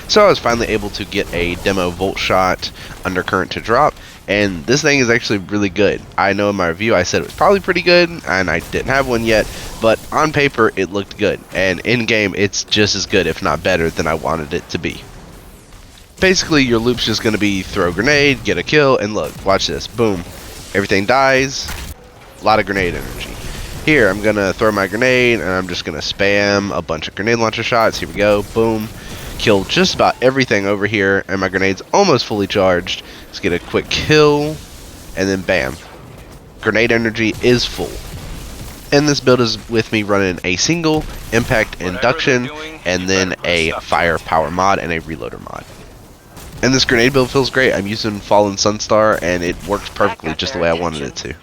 So I was finally able to get a demo Volt Shot Undercurrent to drop, and this thing is actually really good. I know in my review I said it was probably pretty good, and I didn't have one yet, but on paper it looked good, and in game it's just as good, if not better, than I wanted it to be. Basically, your loop's just going to be throw grenade, get a kill, and look, watch this, boom, everything dies, a lot of grenade energy. Here, I'm going to throw my grenade, and I'm just going to spam a bunch of grenade launcher shots. Here we go, boom, kill just about everything over here, and my grenade's almost fully charged. Let's get a quick kill, and then bam, grenade energy is full. And this build is with me running a single impact induction, and then a firepower mod and a reloader mod. And this grenade build feels great. I'm using Fallen Sunstar, and it works perfectly just the way I wanted it to.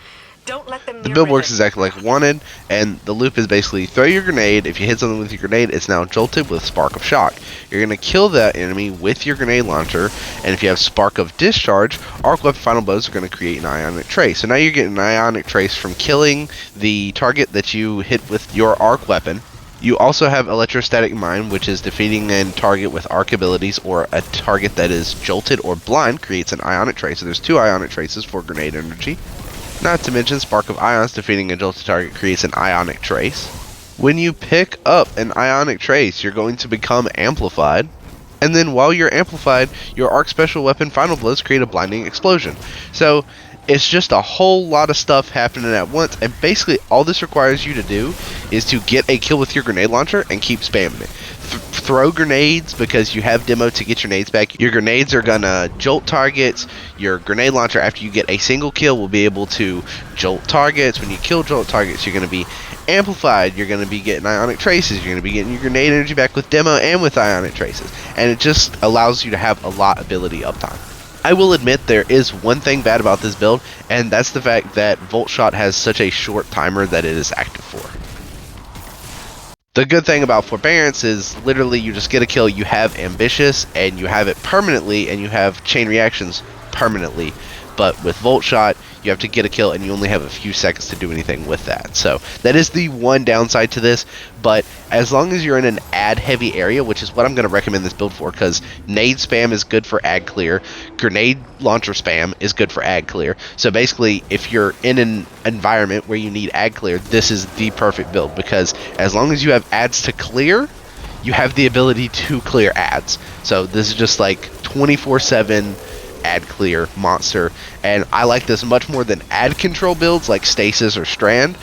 The build works exactly like wanted, and the loop is basically throw your grenade. If you hit something with your grenade, it's now jolted with Spark of Shock. You're going to kill that enemy with your grenade launcher, and if you have Spark of Discharge, Arc Weapon Final Blows are going to create an Ionic Trace. So now you're getting an Ionic Trace from killing the target that you hit with your Arc Weapon. You also have Electrostatic Mine, which is defeating a target with arc abilities, or a target that is jolted or blind creates an Ionic Trace. So there's 2 Ionic Traces for grenade energy. Not to mention Spark of Ions, defeating a jolted target creates an Ionic Trace. When you pick up an Ionic Trace, you're going to become amplified. And then while you're amplified, your Arc Special Weapon Final Blows create a blinding explosion. So it's just a whole lot of stuff happening at once, and basically all this requires you to do is to get a kill with your grenade launcher and keep spamming it. Throw grenades because you have demo to get your nades back. Your grenades are gonna jolt targets. Your grenade launcher, after you get a single kill, will be able to jolt targets. When you kill jolt targets, you're gonna be amplified. You're gonna be getting Ionic Traces. You're gonna be getting your grenade energy back with demo and with Ionic Traces, and it just allows you to have a lot of ability uptime. I will admit there is one thing bad about this build, and that's the fact that Volt Shot has such a short timer that it is active for. The good thing about Forbearance is literally you just get a kill, you have Ambitious, and you have it permanently, and you have Chain Reactions permanently. But with Volt Shot, you have to get a kill, and you only have a few seconds to do anything with that. So that is the one downside to this, but as long as you're in an ad-heavy area, which is what I'm going to recommend this build for, because nade spam is good for ad clear, grenade launcher spam is good for ad clear. So basically, if you're in an environment where you need ad clear, this is the perfect build, because as long as you have ads to clear, you have the ability to clear ads. So this is just like 24/7 ad clear monster, and I like this much more than ad control builds like Stasis or Strand,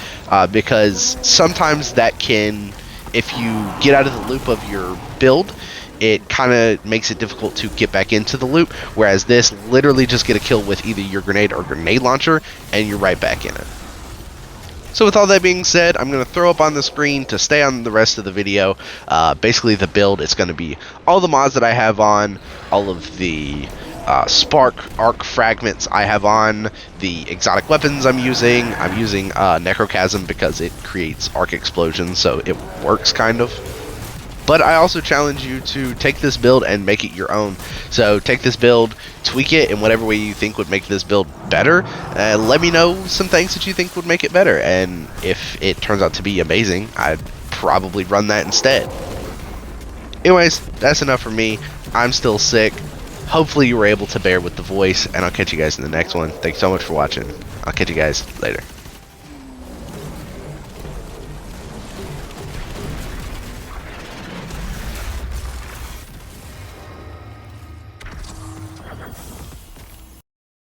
because sometimes that can, if you get out of the loop of your build, it kind of makes it difficult to get back into the loop, whereas this literally just get a kill with either your grenade or grenade launcher and you're right back in it. So with all that being said, I'm going to throw up on the screen to stay on the rest of the video. Basically the build, it's going to be all the mods that I have on, all of the Spark arc fragments I have on, the exotic weapons I'm using Necrochasm because it creates arc explosions, so it works kind of. But I also challenge you to take this build and make it your own. So take this build, tweak it in whatever way you think would make this build better. Let me know some things that you think would make it better, and if it turns out to be amazing, I'd probably run that instead. Anyways, that's enough for me. I'm still sick. Hopefully you were able to bear with the voice, and I'll catch you guys in the next one. Thanks so much for watching. I'll catch you guys later.